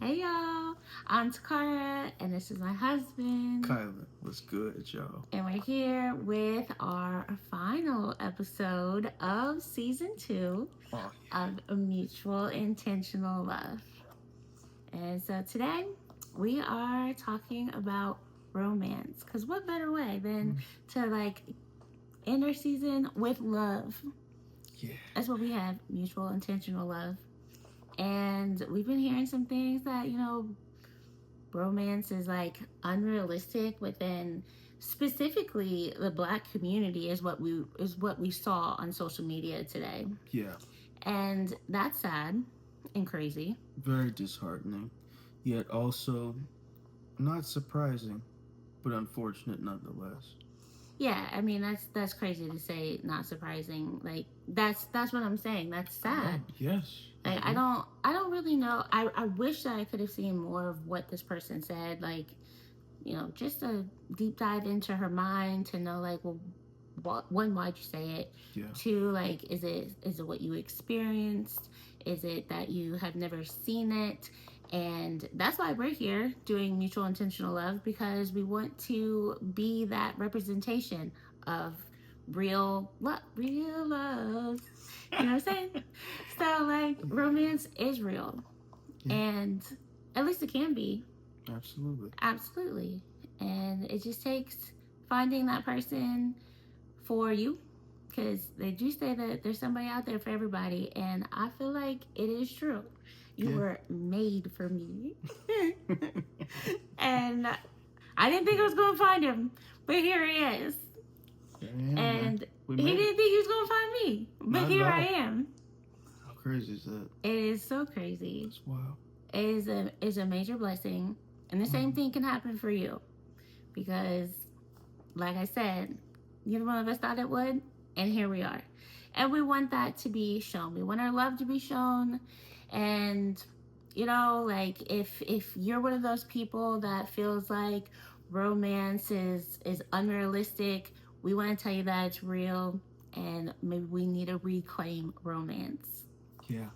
Hey y'all, I'm Takara and this is my husband. Kylan, what's good, y'all? And we're here with our final episode of season 2 Oh, of Mutual Intentional Love. And so today we are talking about romance. Because what better way than to end our season with love? yeah. That's what we have, mutual intentional love. And we've been hearing some things that, romance is unrealistic within specifically the black community is what we saw on social media today. Yeah. And that's sad and crazy. Very disheartening, yet also not surprising, but unfortunate nonetheless. Yeah, I mean that's crazy to say, not surprising. That's what I'm saying. That's Oh, sad. yes. Like I don't really know. I wish that I could have seen more of what this person said. Just a deep dive into her mind to know, well, one, why'd you say it? Yeah. Two, is it what you experienced? Is it that you have never seen it? And that's why we're here doing mutual intentional love, because we want to be that representation of real love. You know what I'm saying? So romance is real, Yeah, and at least it can be. absolutely. Absolutely. And it just takes finding that person for you, because they do say that there's somebody out there for everybody. And I feel like it is true. You Yeah. were made for me. And I didn't think I was going to find him, but here he is. There I am, man. And We he made it. didn't think he was going to find me, but Not at here I all. am. How crazy is that? It is so crazy. It's wild. It is a major blessing. And the same thing can happen for you, because like I said, neither one of us thought it would, and here we are. And we want that to be shown. We want our love to be shown. And if you're one of those people that feels like romance is unrealistic, we want to tell you that it's real, and maybe we need to reclaim romance. Yeah.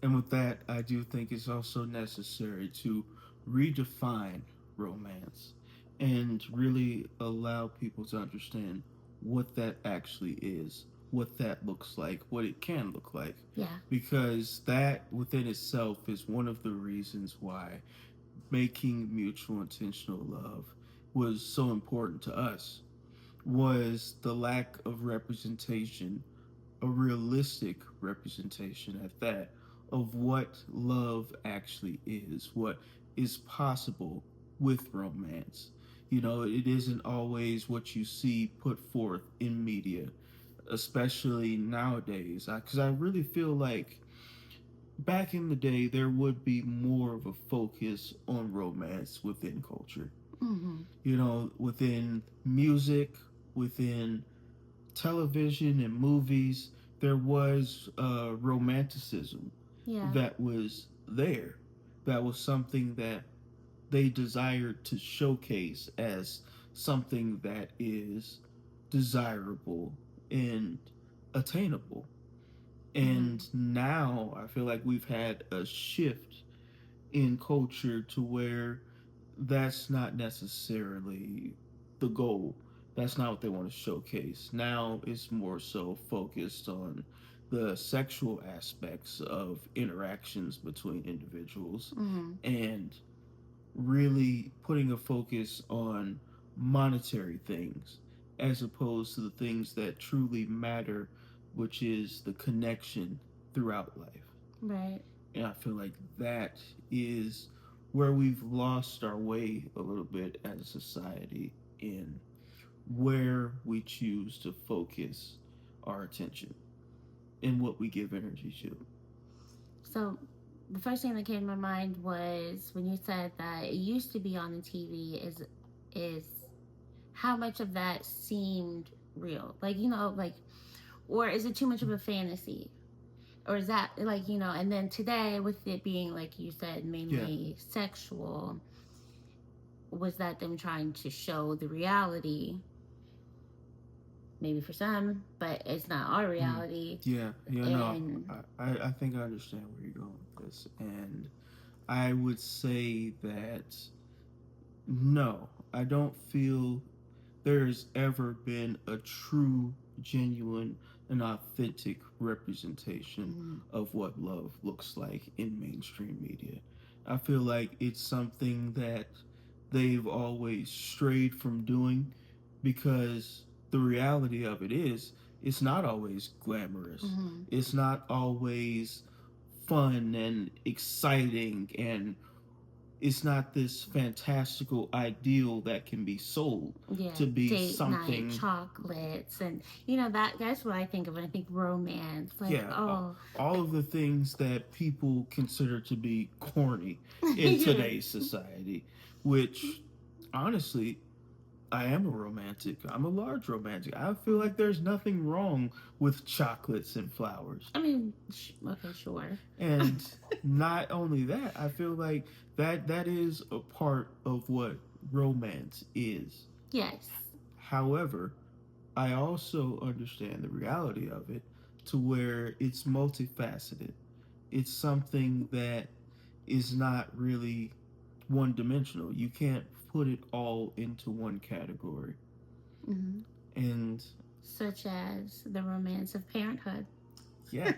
And with that, I do think it's also necessary to redefine romance and really allow people to understand what that actually is, what that looks like, what it can look like. Yeah. Because that within itself is one of the reasons why making mutual intentional love was so important to us, was the lack of representation, a realistic representation at that, of what love actually is, what is possible with romance. It isn't always what you see put forth in media, especially nowadays. Because I really feel like back in the day, there would be more of a focus on romance within culture. Mm-hmm. Within music, within television and movies, there was romanticism Yeah. that was there. That was something that they desired to showcase as something that is desirable and attainable. Mm-hmm. And now I feel like we've had a shift in culture to where that's not necessarily the goal. That's not what they want to showcase. Now it's more so focused on the sexual aspects of interactions between individuals Mm-hmm. and really putting a focus on monetary things as opposed to the things that truly matter, which is the connection throughout life. Right. And I feel like that is where we've lost our way a little bit as a society in where we choose to focus our attention and what we give energy to. So the first thing that came to my mind was when you said that it used to be on the TV, is how much of that seemed real. Or is it too much of a fantasy? Or is that and then today, with it being, like you said, Yeah, mainly sexual, was that them trying to show the reality? Maybe for some, but it's not our mm. reality. Yeah, no, And I think I understand where you're going with this, and I would say that no, I don't feel there's ever been a true, genuine, and authentic representation Mm-hmm. of what love looks like in mainstream media. I feel like it's something that they've always strayed from doing because the reality of it is it's not always glamorous. Mm-hmm. It's not always fun and exciting, and it's not this fantastical ideal that can be sold Yeah, to be date night something. chocolates, and that's what I think of when I think romance. Like, Yeah, oh, all of the things that people consider to be corny in yeah. today's society, which honestly, I am a romantic. I'm a large romantic. I feel Mhm. like there's nothing wrong with chocolates and flowers. I mean, okay, sure. And not only that, I feel like that is a part of what romance is. Yes. However, I also understand the reality of it to where it's multifaceted. It's something that is not really one dimensional. You can't put it all into one category. Hmm. And Such as the romance of parenthood. yeah,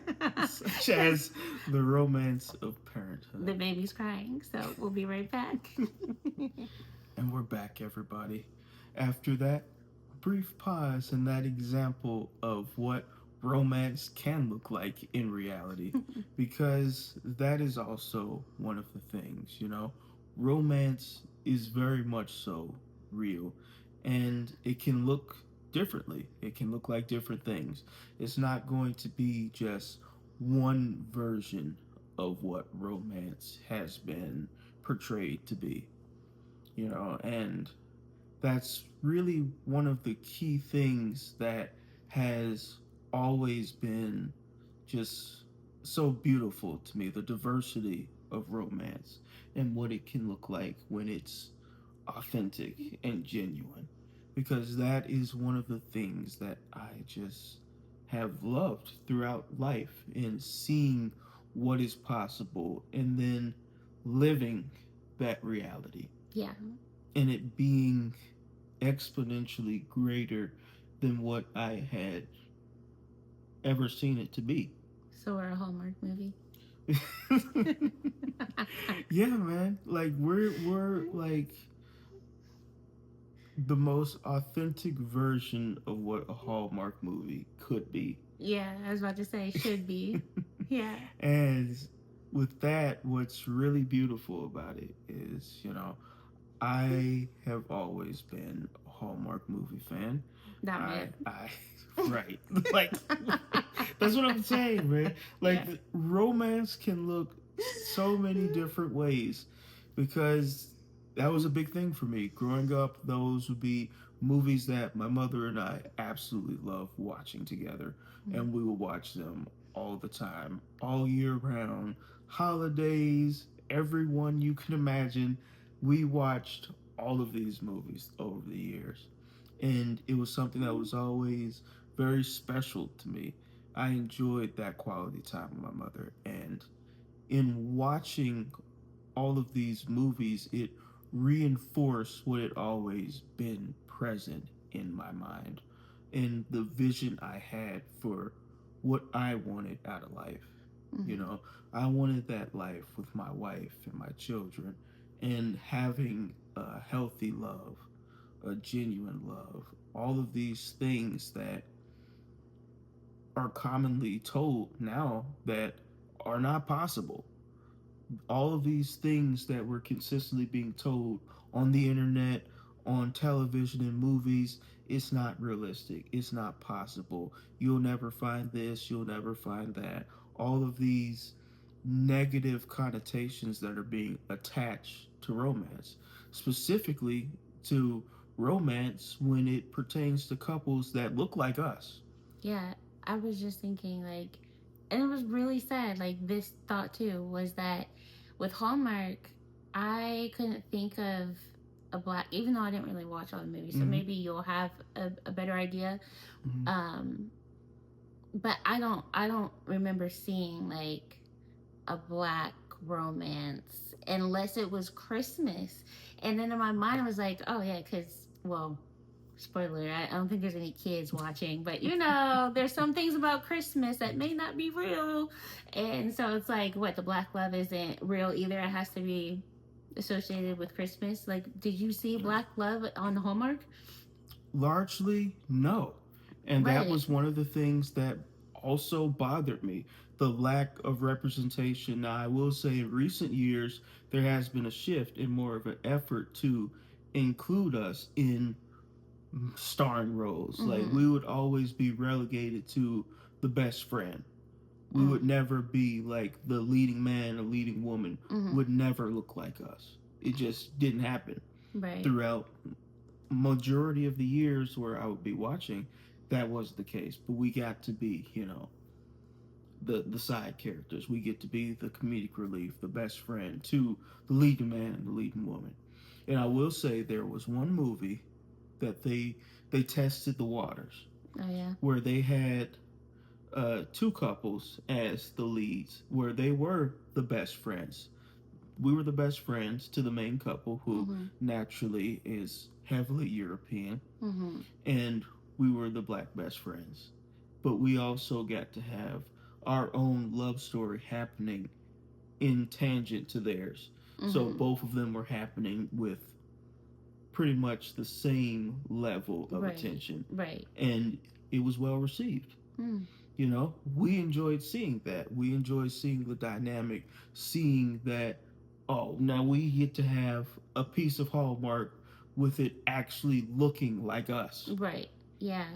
such as the romance of The parenthood. baby's crying, so we'll be right back. And we're back, everybody. After that brief pause and that example of what romance can look like in reality, because that is also one of the things, romance is very much so real, and it can look differently. It can look like different things. It's not going to be just one version of what romance has been portrayed to be, and that's really one of the key things that has always been just so beautiful to me, the diversity of romance and what it can look like when it's authentic and genuine, because that is one of the things that I just have loved throughout life, in seeing what is possible and then living that reality, Yeah. and it being exponentially greater than what I had ever seen it to be. So we're a Hallmark movie. Yeah, man. Like we're like the most authentic version of what a Hallmark movie could be. Yeah, I was about to say should be. Yeah. And with that, what's really beautiful about it is, I have always been a Hallmark movie fan. That I, man. I, right. Like, that's what I'm saying, man. Like, Yeah. romance can look so many different ways, because that was a big thing for me. Growing up, those would be movies that my mother and I absolutely loved watching together. And we would watch them all the time, all year round, holidays, everyone you can imagine. We watched all of these movies over the years, and it was something that was always very special to me. I enjoyed that quality time with my mother, and in watching all of these movies, it reinforced what had always been present in my mind and the vision I had for what I wanted out of life. You Mm-hmm. know, I wanted that life with my wife and my children, and having a healthy love, a genuine love, all of these things that are commonly told now that are not possible. All of these things that were consistently being told on the internet, on television and movies, it's not realistic. It's not possible. You'll never find this, you'll never find that. All of these negative connotations that are being attached to romance, specifically to romance when it pertains to couples that look like us. Yeah, I was just thinking like, and it was really sad. Like this thought too was that with Hallmark, I couldn't think of a black, even though I didn't really watch all the movies. So Mm-hmm. maybe you'll have a better idea. Mm-hmm. Um, but I don't remember seeing like a black romance unless it was Christmas. And then in my mind, I was like, oh, yeah, because, well, spoiler, I don't think there's any kids watching, but there's some things about Christmas that may not be real. And so it's like, what, the black love isn't real either. It has to be associated with Christmas. Like, did you see Black Love on Hallmark? Largely, no. And that Right. was one of the things that also bothered me, the lack of representation. Now, I will say in recent years, there has been a shift in more of an effort to include us in starring roles. Like, Mm-hmm. we would always be relegated to the best friend. We Mm. would never be like the leading man or leading woman, Mm-hmm. would never look like us. It just didn't happen Right. throughout majority of the years where I would be watching. That was the case, but we got to be, the side characters. We get to be the comedic relief, the best friend to the leading man and the leading woman. And I will say there was one movie that they tested the waters Oh, yeah. where they had two couples as the leads, where they were the best friends. We were the best friends to the main couple, who Mm-hmm. naturally is heavily European, Mm-hmm. and we were the black best friends. But we also got to have our own love story happening in tangent to theirs. So Mm-hmm. both of them were happening with pretty much the same level of Right. attention. Right. And it was well received. Mm. We enjoyed seeing that. We enjoyed seeing the dynamic, seeing that, oh, now we get to have a piece of Hallmark with it actually looking like us. Right. Yeah.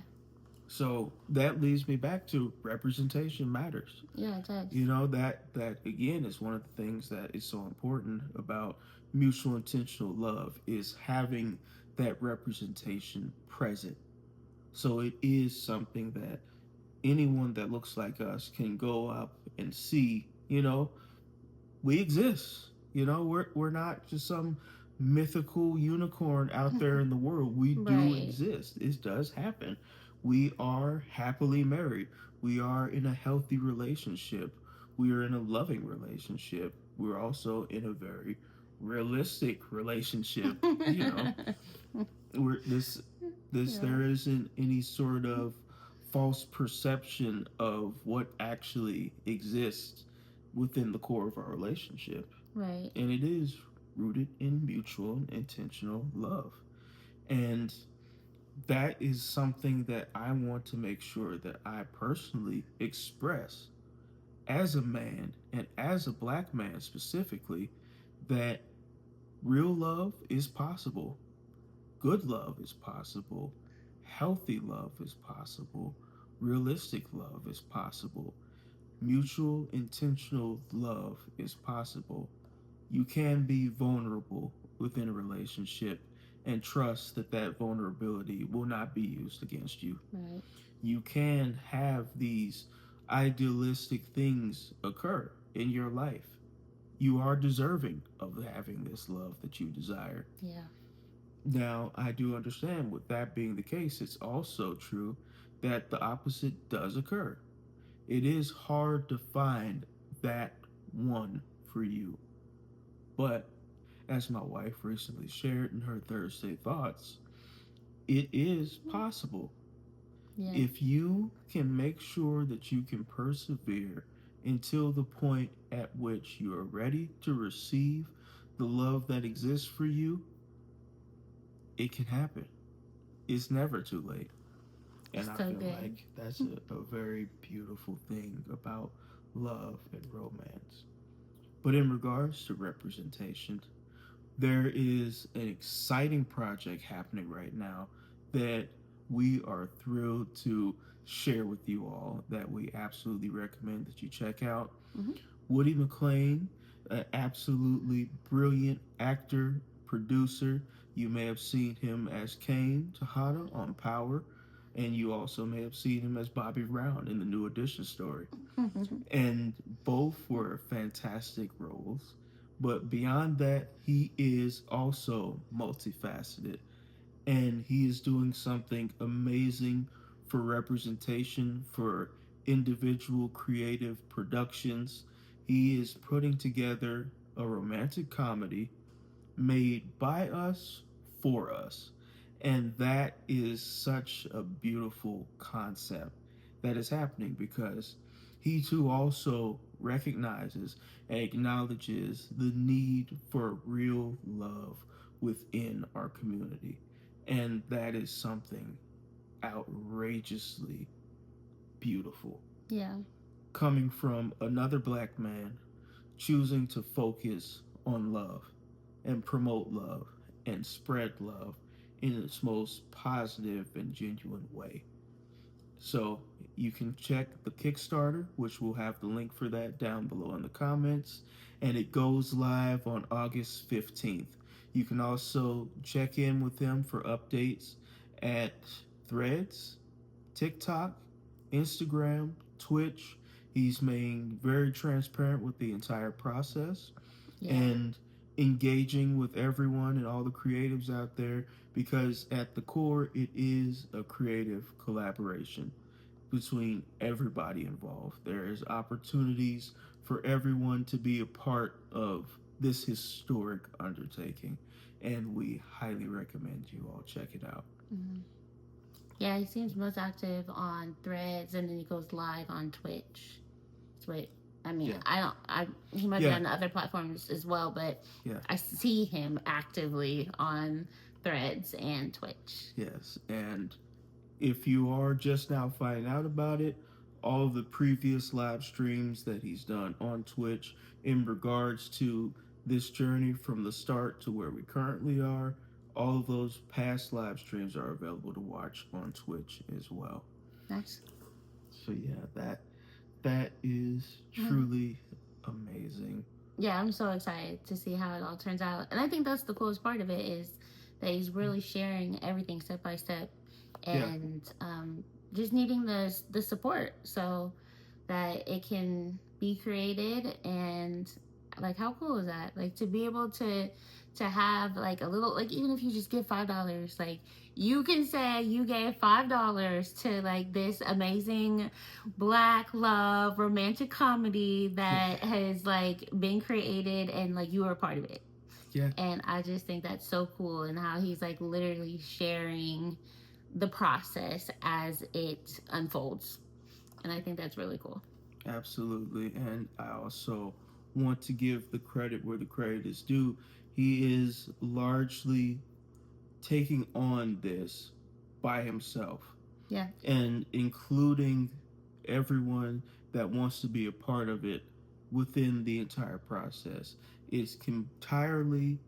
So that leads me back to representation matters. Yeah, it does. That again is one of the things that is so important about mutual intentional love, is having that representation present. So it is something that anyone that looks like us can go up and see, we exist. We're not just some mythical unicorn out there in the world. We do Right. exist. It does happen. We are happily married. We are in a healthy relationship. We are in a loving relationship. We're also in a very realistic relationship. We're this Yeah. there isn't any sort of false perception of what actually exists within the core of our relationship. Right. And it is rooted in mutual and intentional love. And that is something that I want to make sure that I personally express as a man, and as a black man specifically, that real love is possible. Good love is possible. Healthy love is possible. Realistic love is possible. Mutual intentional love is possible. You can be vulnerable within a relationship and trust that that vulnerability will not be used against you. Right. You can have these idealistic things occur in your life. You are deserving of having this love that you desire. Yeah. Now, I do understand, with that being the case, it's also true that the opposite does occur. It is hard to find that one for you. But as my wife recently shared in her Thursday thoughts, it is possible. Yeah. If you can make sure that you can persevere until the point at which you are ready to receive the love that exists for you, it can happen. It's never too late. And I So feel good. like that's a very beautiful thing about love and romance. But in regards to representation, there is an exciting project happening right now that we are thrilled to share with you all, that we absolutely recommend that you check out. Mm-hmm. Woody McClain, an absolutely brilliant actor, producer. You may have seen him as Kane Tejada on Power, and you also may have seen him as Bobby Brown in the New Edition story. And both were fantastic roles. But beyond that, he is also multifaceted, and he is doing something amazing for representation, for individual creative productions. He is putting together a romantic comedy made by us for us. And that is such a beautiful concept that is happening because he too also recognizes and acknowledges the need for real love within our community. And that is something outrageously beautiful. Yeah. Coming from another black man choosing to focus on love and promote love and spread love in its most positive and genuine way. So you can check the Kickstarter, which we'll have the link for that down below in the comments, and it goes live on August 15th. You can also check in with him for updates at Threads, TikTok, Instagram, Twitch. He's being very transparent with the entire process Yeah. and engaging with everyone and all the creatives out there because at the core it is a creative collaboration between everybody involved. There is opportunities for everyone to be a part of this historic undertaking, and we highly recommend you all check it out. Mhm. Yeah, he seems most active on Threads, and then he goes live on Twitch. Twitch. I mean, Yeah. I don't. I He might be Yeah. on other platforms as well, but Yeah. I see him actively on Threads and Twitch. Yes. And if you are just now finding out about it, all of the previous live streams that he's done on Twitch in regards to this journey from the start to where we currently are, all of those past live streams are available to watch on Twitch as well. Nice. So yeah, that is truly amazing. Yeah, I'm so excited to see how it all turns out, and I think that's the coolest part of it is that he's really sharing everything step by step, Yeah. and just needing the support so that it can be created. And like, how cool is that, like, to be able to have like a little, like, even if you just give $5, like, you can say you gave $5 to like this amazing black love romantic comedy that has like been created, and like you were a part of it. Yeah. And I just think that's so cool, and how he's like literally sharing the process as it unfolds. And I think that's really cool. Absolutely. And I also want to give the credit where the credit is due. He is largely taking on this by himself. Yeah. And including everyone that wants to be a part of it within the entire process. It's entirely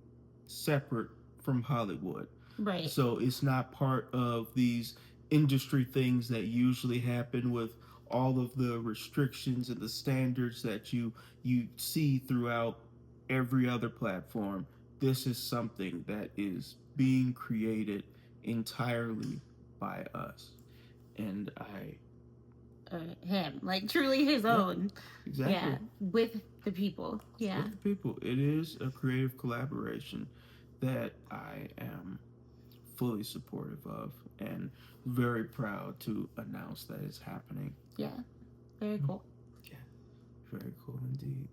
separate from Hollywood. Right. So it's not part of these industry things that usually happen with all of the restrictions and the standards that you see throughout every other platform. This is something that is being created entirely by us. And Him, like, truly his yeah, own. exactly. Yeah, with the people. Yeah. With the people. It is a creative collaboration that I am fully supportive of and very proud to announce that it's happening. Yeah. Very cool. Yeah, very cool indeed.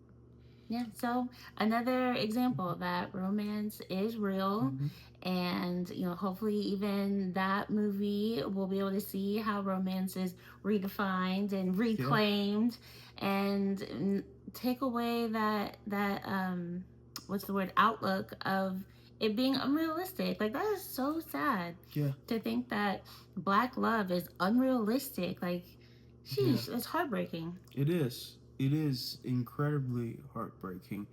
Yeah, so another example that romance is real, and hopefully even that movie we'll be able to see how romance is redefined and reclaimed, and take away that what's the word, outlook of it being unrealistic. Like, that is so sad. Yeah. To think that black love is unrealistic. Like, sheesh, it's heartbreaking. It is. It is incredibly heartbreaking,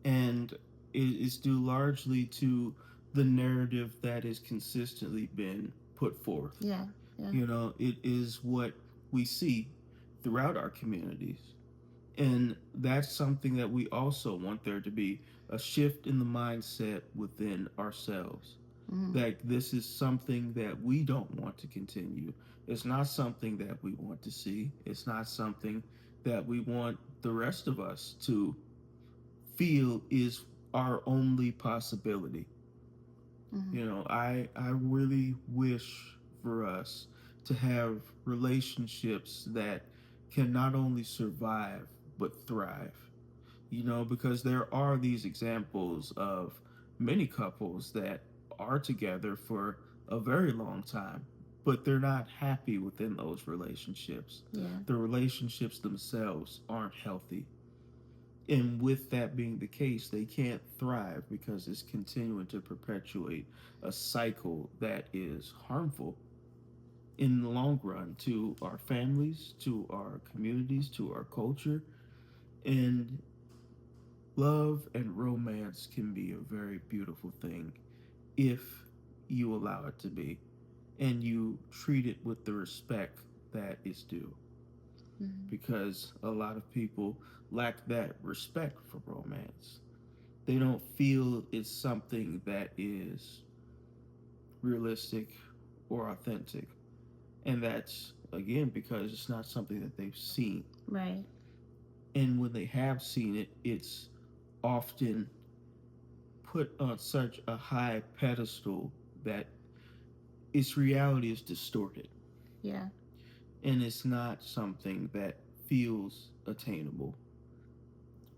and it is due largely to the narrative that has consistently been put forth. Yeah. It is what we see throughout our communities. And that's something that we also want there to be a shift in the mindset within ourselves. That this is something that we don't want to continue. It's not something that we want to see. It's not something that we want the rest of us to feel is our only possibility. I really wish for us to have relationships that can not only survive but thrive. You know, because there are these examples of many couples that are together for a very long time, but they're not happy within those relationships. Yeah. The relationships themselves aren't healthy. And with that being the case, they can't thrive because it's continuing to perpetuate a cycle that is harmful in the long run to our families, to our communities, to our culture. And love and romance can be a very beautiful thing if you allow it to be and you treat it with the respect that is due. Mm-hmm. Because a lot of people lack that respect for romance. They don't feel it's something that is realistic or authentic. And that's, again, because it's not something that they've seen. Right. And when they have seen it, it's often put on such a high pedestal that its reality is distorted. Yeah. And it's not something that feels attainable,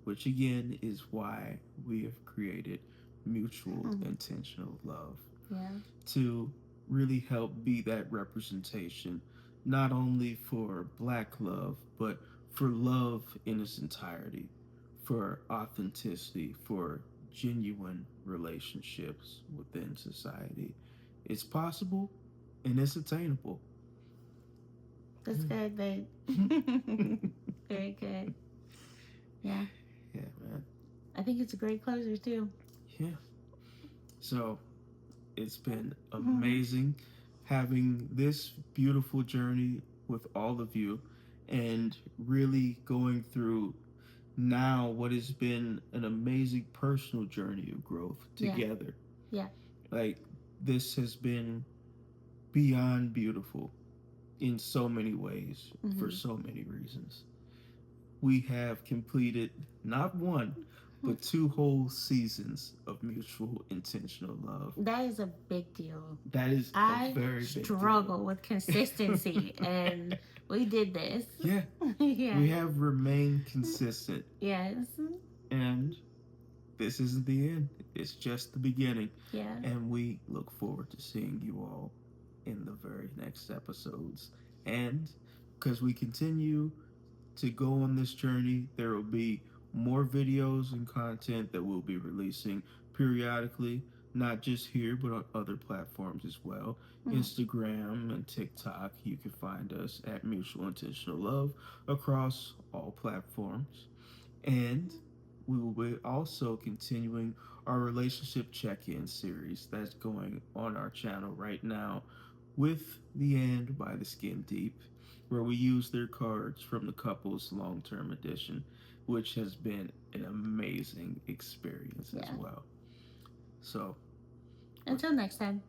which again is why we have created mutual Mm-hmm. intentional love Yeah. to really help be that representation, not only for black love, but for love in its entirety, for authenticity, for genuine relationships within society. It's possible and it's attainable. That's good, babe. Very good. Yeah. Yeah, man. I think it's a great closer too. Yeah. So it's been Mm-hmm. amazing having this beautiful journey with all of you and really going through now what has been an amazing personal journey of growth Yeah. together. Yeah. Like, this has been beyond beautiful in so many ways for Mm-hmm. so many reasons. We have completed not one, but two whole seasons of mutual intentional love. That is a big deal. That is a I very big deal. struggle with consistency, and we did this. Yeah, Yeah. we have remained consistent, Yes. and this isn't the end. It's just the beginning. Yeah. And we look forward to seeing you all in the very next episodes. And because we continue to go on this journey, there will be more videos and content that we'll be releasing periodically, not just here, but on other platforms as well. Mm-hmm. Instagram and TikTok, you can find us at Mutual Intentional Love across all platforms. And we will be also continuing our relationship check-in series that's going on our channel right now with The End by the Skin Deep, where we use their cards from the couple's long-term edition, which has been an amazing experience as Yeah. well. So Until next time.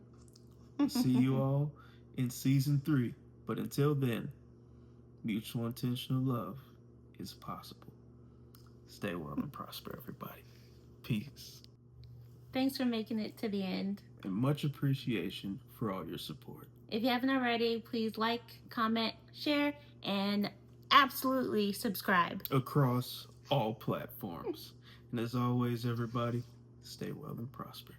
see you all in season 3. But until then, mutual intentional love is possible. Stay well and prosper, everybody. Peace. Thanks for making it to the end. And much appreciation for all your support. If you haven't already, please like, comment, share, and absolutely subscribe. Across all platforms. And as always, everybody, stay well and prosper.